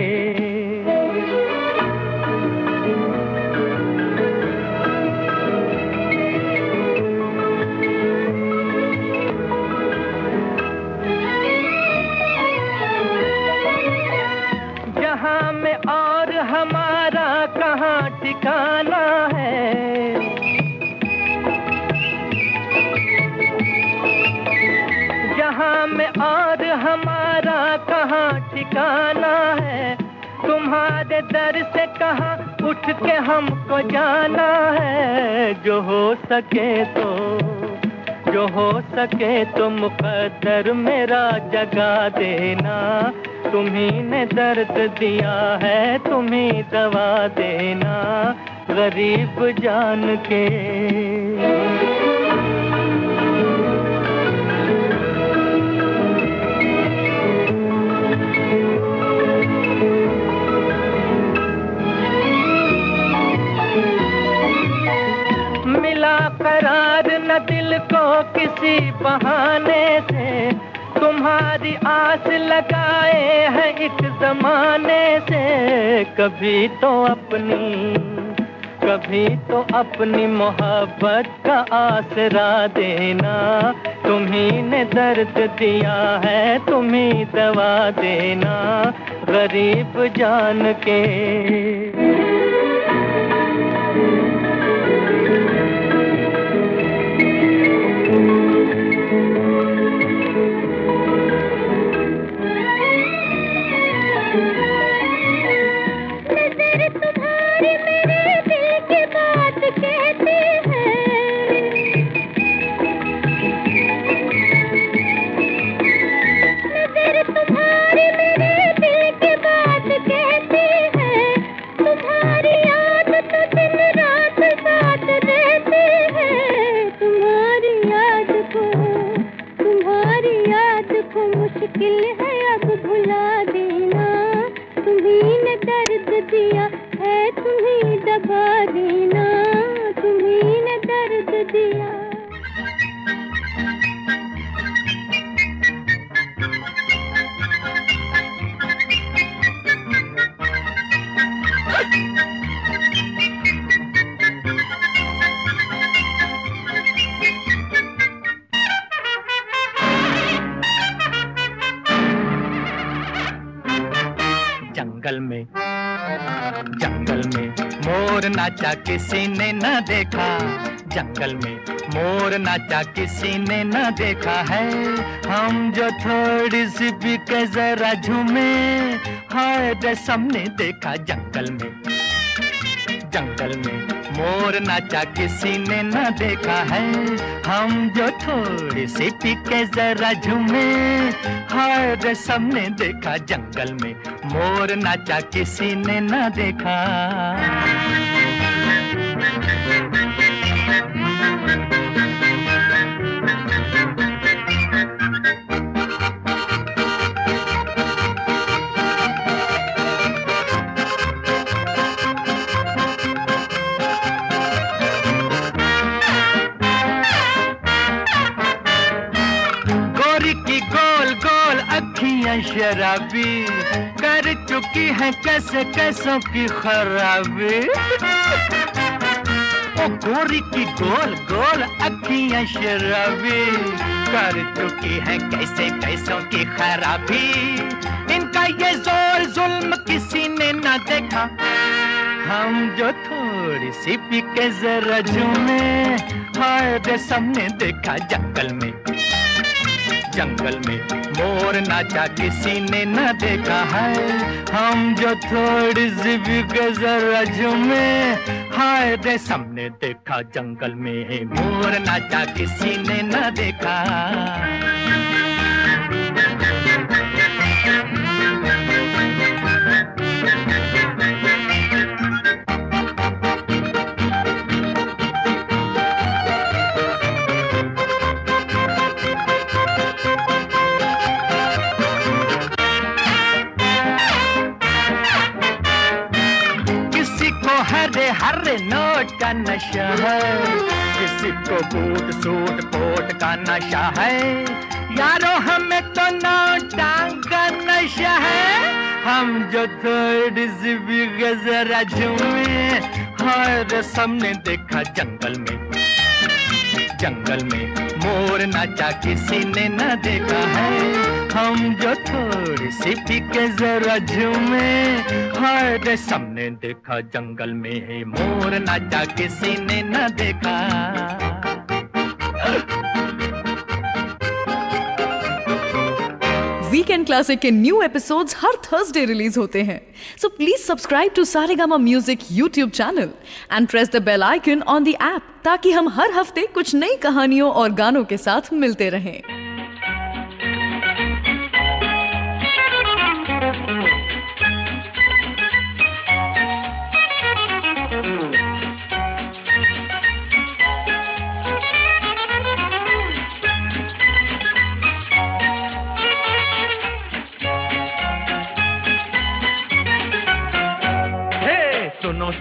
जहां में और हमारा कहाँ ठिकाना है, दर से कहा उठ के हमको जाना है। जो हो सके तो मुकद्दर मेरा जगा देना। तुम्ही ने दर्द दिया है, तुम्ही दवा देना गरीब जान के। मिला करार न दिल को किसी बहाने से, तुम्हारी आस लगाए हैं एक जमाने से। कभी तो अपनी मोहब्बत का आसरा देना। तुम्ही ने दर्द दिया है, तुम्ही दवा देना गरीब जान के। मुश्किल है अब भुला देना। तुम्ही ने दर्द दिया है, तुम्ही दबा देना। तुम्ही ने दर्द दिया। जंगल में मोर नाचा किसी ने न देखा। जंगल में मोर नाचा किसी ने न देखा है। हम जो थोड़ी सी भी के जरा झूमे, हाय रे सबने देखा। जंगल में मोर नाचा किसी ने न देखा है। हम जो थोड़ी सी पी के जरा झूमे, हाय रे सबने देखा। जंगल में मोर नाचा किसी ने न देखा। शराबी कर चुकी है कैसे कैसों की खराबी। ओ गोरी की गोल गोल अखियां शराबी कर चुकी है कैसे कैसों की खराबी। इनका ये जोर जुल्म किसी ने न देखा। हम जो थोड़ी सी पी के जरा झूमे, हाय रे सबने देखा। जंगल में मोर नाचा किसी ने न देखा है। हम जो थोड़ी सी भी जरा झूमे, हाय रे सबने देखा। जंगल में मोर नाचा किसी ने न देखा। हरे नोट का नशा है, किसी को बूट सूट कोट का नशा है। यारो हमें तो नोट का नशा है। हम जो थोड़ी सी भी जरा झूमे, हाय रे सबने देखा। जंगल में मोर नाचा किसी ने न देखा है। हम जो थोड़ी सी पी के जरा झूमे, हाय रे सबने देखा। जंगल में मोर नाचा किसी ने न देखा। वीकेंड क्लासिक के न्यू एपिसोड्स हर थर्सडे रिलीज होते हैं. So please subscribe to Saregama music YouTube channel and press the bell icon on the app ताकि हम हर हफ्ते कुछ नई कहानियों और गानों के साथ मिलते रहें.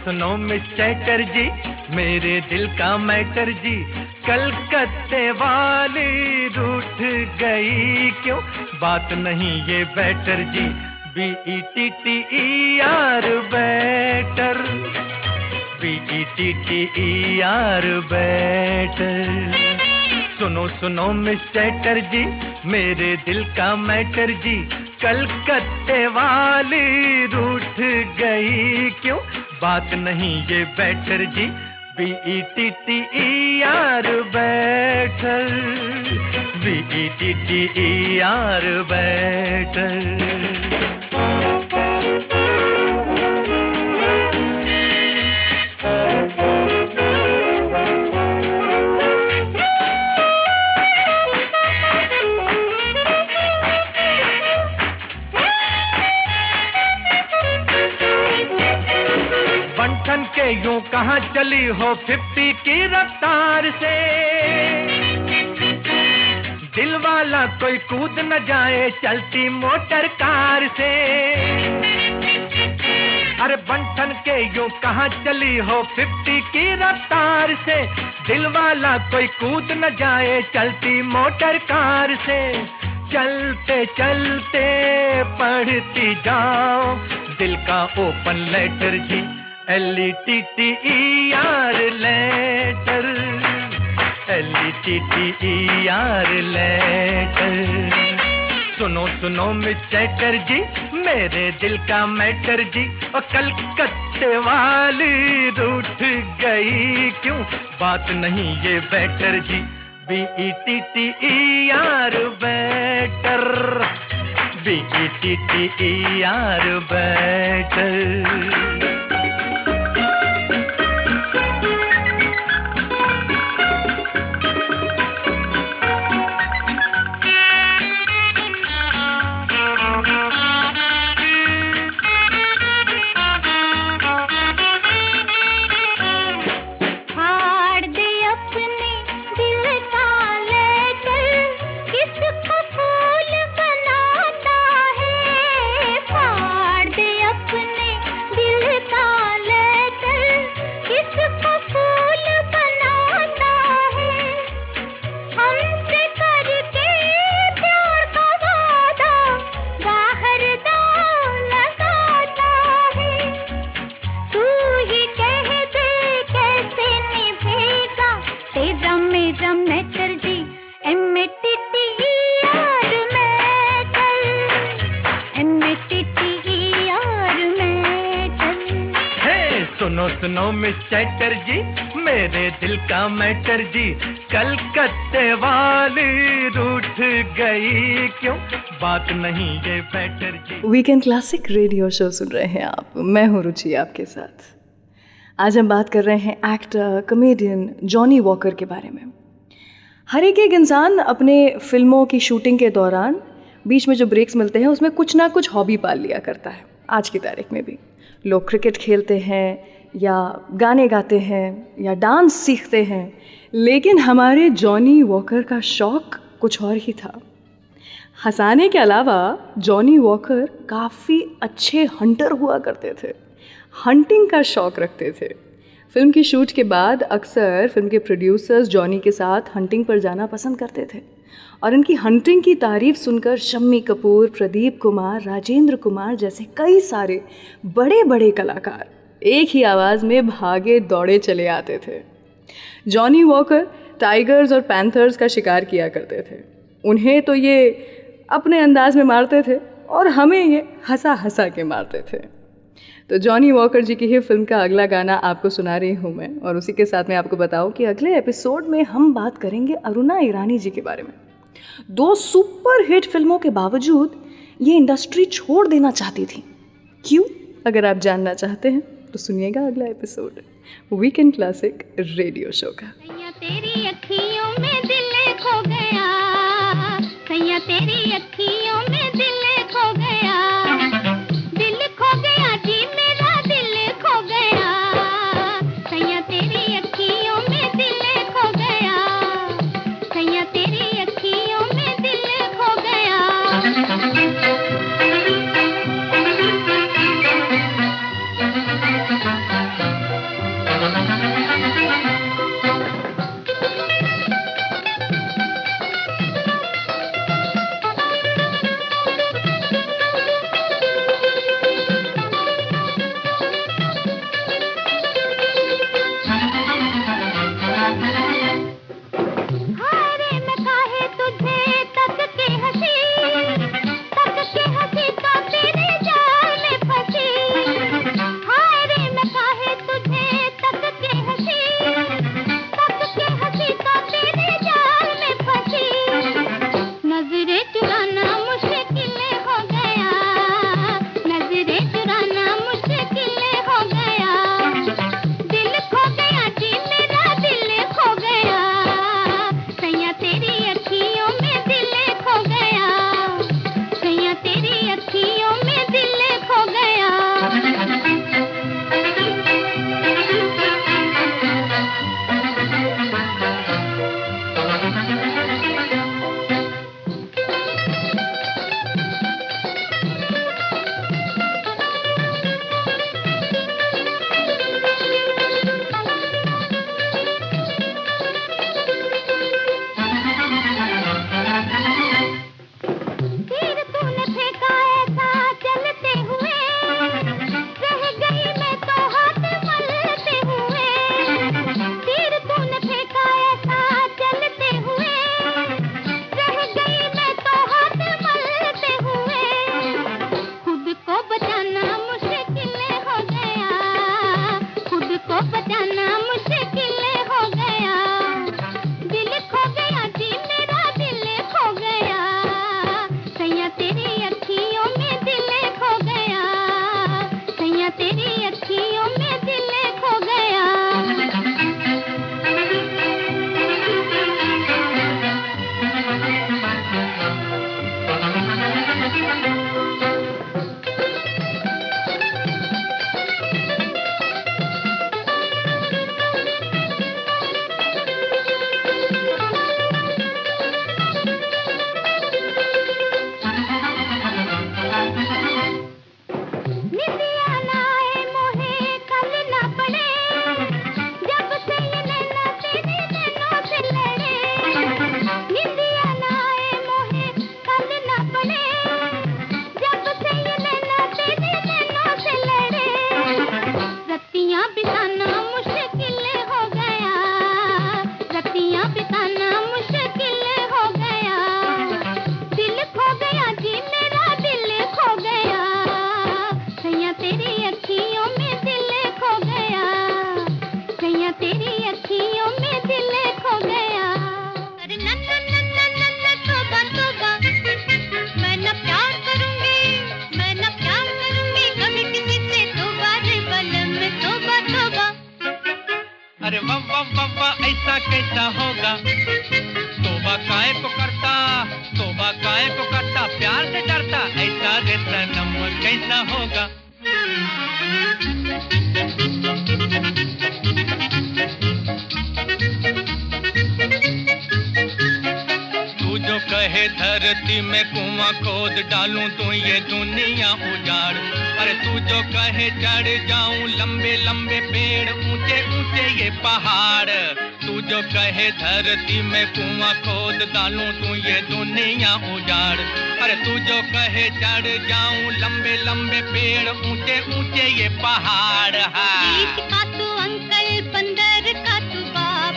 सुनो मिस चैटर्जी, मेरे दिल का मैटर जी, कलकत्ते वाली रूठ गई क्यों, बात नहीं ये बेटर जी, BETTER बेटर, BETTER बेटर. सुनो मिस चैटर्जी, मेरे दिल का मैटर जी, कलकत्ते वाली रूठ गई क्यों, बात नहीं ये बेटर जी, BETTER बेटर, BETTER बेटर. बंठन के यूं कहाँ चली हो 50 की रफ्तार से, दिल वाला कोई कूद न जाए चलती मोटर कार से. अरे बंठन के यूं कहाँ चली हो 50 की रफ्तार से, दिल वाला कोई कूद न जाए चलती मोटर कार से. चलते चलते पढ़ती जाओ दिल का ओपन लेटर जी, LETTER लेटर, LETTER लेटर. सुनो मिस चैटर्जी, मेरे दिल का मैटर जी, और कलकत्ते वाली रूठ गई क्यों, बात नहीं ये बेटर जी, BETTER बेटर, BETTER बेटर. सुनो मिस चैटर्जी, मेरे दिल का मैटर जी, कलकत्ते वाली रूठ गई क्यों, बात नहीं ये बेटर जी. वीकेंड क्लासिक रेडियो शो सुन रहे हैं आप. मैं हूँ रुचि आपके साथ. आज हम बात कर रहे हैं एक्टर कॉमेडियन जॉनी वॉकर के बारे में. हर एक इंसान अपने फिल्मों की शूटिंग के दौरान बीच में जो ब्रेक्स मिलते हैं उसमें कुछ ना कुछ हॉबी पाल लिया करता है. आज की तारीख में भी लोग क्रिकेट खेलते हैं या गाने गाते हैं या डांस सीखते हैं, लेकिन हमारे जॉनी वॉकर का शौक़ कुछ और ही था. हंसाने के अलावा जॉनी वॉकर काफ़ी अच्छे हंटर हुआ करते थे, हंटिंग का शौक़ रखते थे. फिल्म की शूट के बाद अक्सर फिल्म के प्रोड्यूसर्स जॉनी के साथ हंटिंग पर जाना पसंद करते थे और इनकी हंटिंग की तारीफ़ सुनकर शम्मी कपूर, प्रदीप कुमार, राजेंद्र कुमार जैसे कई सारे बड़े बड़े कलाकार एक ही आवाज़ में भागे दौड़े चले आते थे. जॉनी वॉकर टाइगर्स और पैंथर्स का शिकार किया करते थे. उन्हें तो ये अपने अंदाज में मारते थे और हमें ये हंसा हंसा के मारते थे. तो जॉनी वॉकर जी की ही फिल्म का अगला गाना आपको सुना रही हूँ मैं, और उसी के साथ मैं आपको बताऊँ कि अगले एपिसोड में हम बात करेंगे अरुणा ईरानी जी के बारे में. 2 सुपर हिट फिल्मों के बावजूद ये इंडस्ट्री छोड़ देना चाहती थी। क्यों? अगर आप जानना चाहते हैं तो सुनिएगा अगला episode weekend classic radio show का। सैया तेरी अखियों में दिल खो गया, सैया तेरी अखियों में दिल खो गया, दिल खो गया जी मेरा दिल खो गया, सैया तेरी अखियों में दिल खो गया, सैया तेरी अखियों में दिल खो गया। ऐसा कैसा होगा, तोबा काहे को करता, तोबा काहे को करता, प्यार से डरता, ऐसा रे सनम कैसा होगा। तू जो कहे धरती में कुआं खोद डालूं तो ये दुनिया उजाड़, अरे तू जो कहे चढ़ जाऊं लंबे लंबे पेड़ ऊंचे ऊंचे ये पहाड़, तू जो कहे धरती में कुआं खोद डालूं तो ये दुनिया उजाड़, अरे तू जो कहे चढ़ जाऊं लंबे लंबे पेड़ ऊंचे ऊंचे ये पहाड़। बीच का तू अंकल बंदर का तू बाप,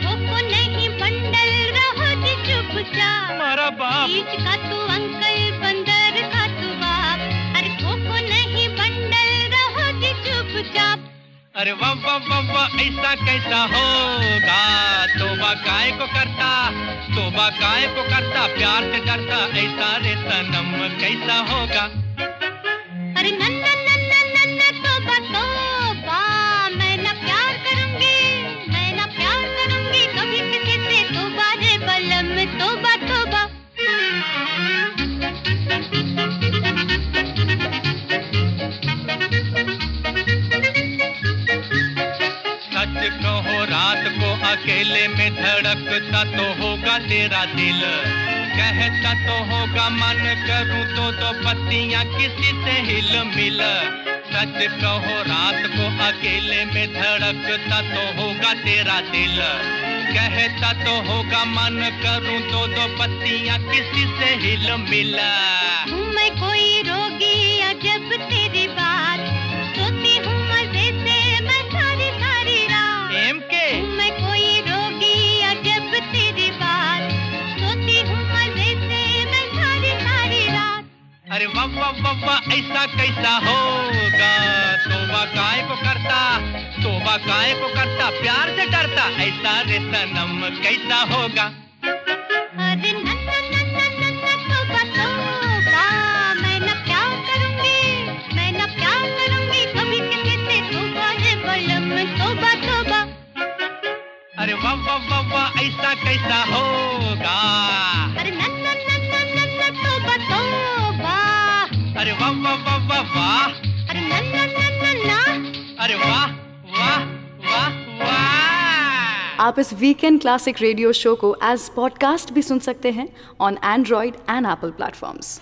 को नहीं बंडल रहो जी चुपचाप, हमारा बाप। बीच का तू अंकल बंदर का तू बाप, अरे को नहीं बंडल रहो जी चुपचाप। अरे वाह वाह वाह वाह ऐसा कैसा होगा, तोबा काय को करता, तोबा काय को करता, प्यार से डरता, ऐसा रे सनम कैसा होगा। अरे नन्ना नन्ना नन्ना तोबा तोबा, मैं ना प्यार करूंगी, मैं ना प्यार करूंगी कभी किसी से, तोबा रे बलम तोबा तोबा। सच कहो रात को अकेले में धड़कता तो होगा तेरा दिल, कहता तो होगा मन करूं तो पत्तियां किसी से हिल मिल। सच कहो रात को अकेले में धड़कता तो होगा तेरा दिल, कहता तो होगा मन करूं तो पत्तियां किसी से हिल मिल। हूँ मैं कोई रोगी अजब तेरी बात, सोती हूँ मजे से मैं सारी सारी रात। एम के हूँ मैं कोई रोगी अजब तेरी बात, सोती हूँ मजे से मैं सारी सारी रात। अरे वाह वाह वाह वाह ऐसा कैसा होगा, तोबा काय को करता, तोबा काय को करता, प्यार से डरता, ऐसा रे सनम कैसा होगा। अरे नन्ना नन्ना नन्ना तोबा तोबा, मैं ना प्यार करूंगी, मैं ना प्यार करूंगी कभी किसी से, तोबा रे बलम तोबा तोबा। अरे वाह वाह वाह वाह ऐसा कैसा होगा, अरे नन्ना नन्ना नन्ना तोबा तोबा, अरे वाह वाह वाह वाह वाह, अरे नन्ना नन्ना ना। अरे वाह वाह वाह वाह। आप इस वीकेंड क्लासिक रेडियो शो को एज पॉडकास्ट भी सुन सकते हैं on Android and Apple platforms.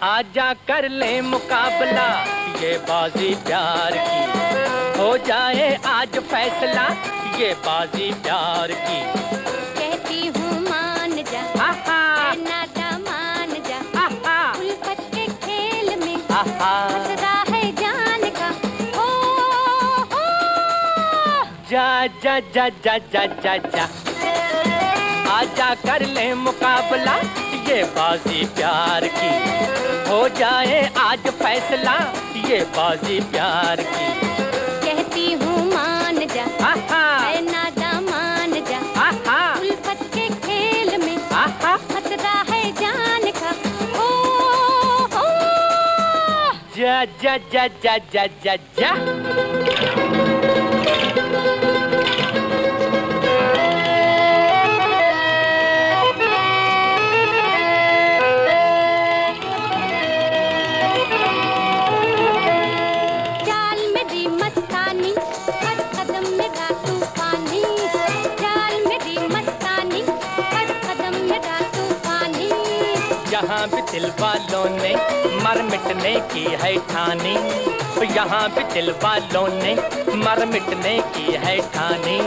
आजा कर ले मुकाबला, ये बाजी प्यार की, हो जाए आज फैसला, ये बाजी प्यार की। कहती हूँ मान जा, आहा नादा मान जा, आहा उल्फत के खेल में आहा खतरा है जान का। हो जा जा जा जा जा जा जा, आजा कर ले मुकाबला, ये बाजी प्यार की, हो जाए आज फैसला, ये बाजी प्यार की। कहती हूँ मान जा, आहा नादा मान जा, आहा उल्फत के खेल में आहा खतरा है जान का। हो जा जा जा जा जा जा जा। चाल मेरी मस्तानी, हर कदम मेरा तूफानी, चाल मेरी मस्तानी, हर कदम मेरा तूफानी। यहाँ भी दिल वालों ने मर मिटने की है ठानी, यहाँ भी दिल वालों ने मर मिटने की है ठानी।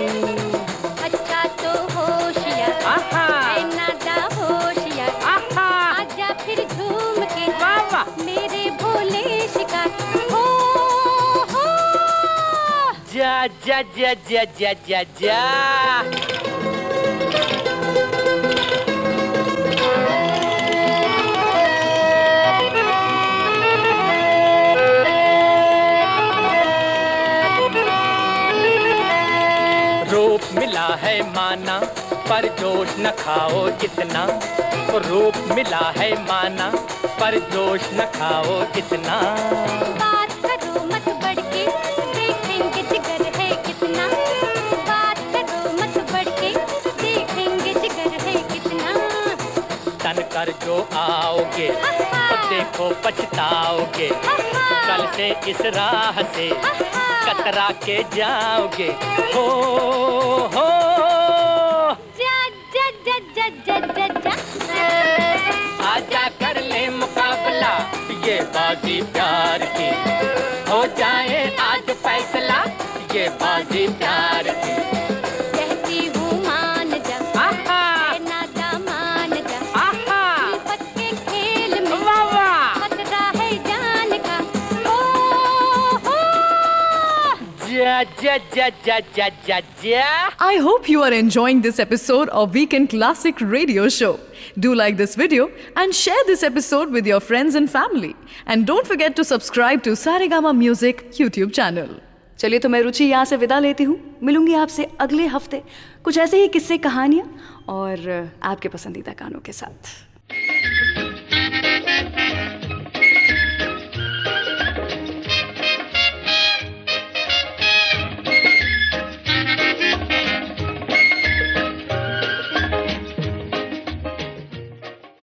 अच्छा तो होशियार, आहा है नादा होशियार, आहा आजा फिर झूम के वाह वाह। मेरे भोले शिकार। हो जा जा जा जा जा जा जा। रूप मिला है माना, पर जोश न खाओ इतना, रूप मिला है माना, पर जोश न खाओ इतना। बात करो मत बढ़ के, देखेंगे जिगर है कितना, बात करो मत बढ़ के, देखेंगे जिगर है कितना। तन कर जो आओगे तो देखो पछताओगे, कल से इस राह से कतरा के जाओगे। हो जा जा जा जा जा जा जा आजा कर ले मुकाबला ये बाजी प्यार की हो जाए आज फैसला ये बाजी प्यार की कहती हूँ मान जा है नादा मान जा उल्फत के खेल में खतरा है जान का ओ हो जा जा जा जा जा जा जा I hope you are enjoying this episode of Weekend Classic Radio Show. Do like this video and share this episode with your friends and family. And don't forget to subscribe to Saregama Music YouTube channel. चलिए तो मैं रुचि यहाँ से विदा लेती हूँ। मिलूंगी आपसे अगले हफ्ते कुछ ऐसे ही किस्से कहानियाँ और आपके पसंदीदा गानों के साथ।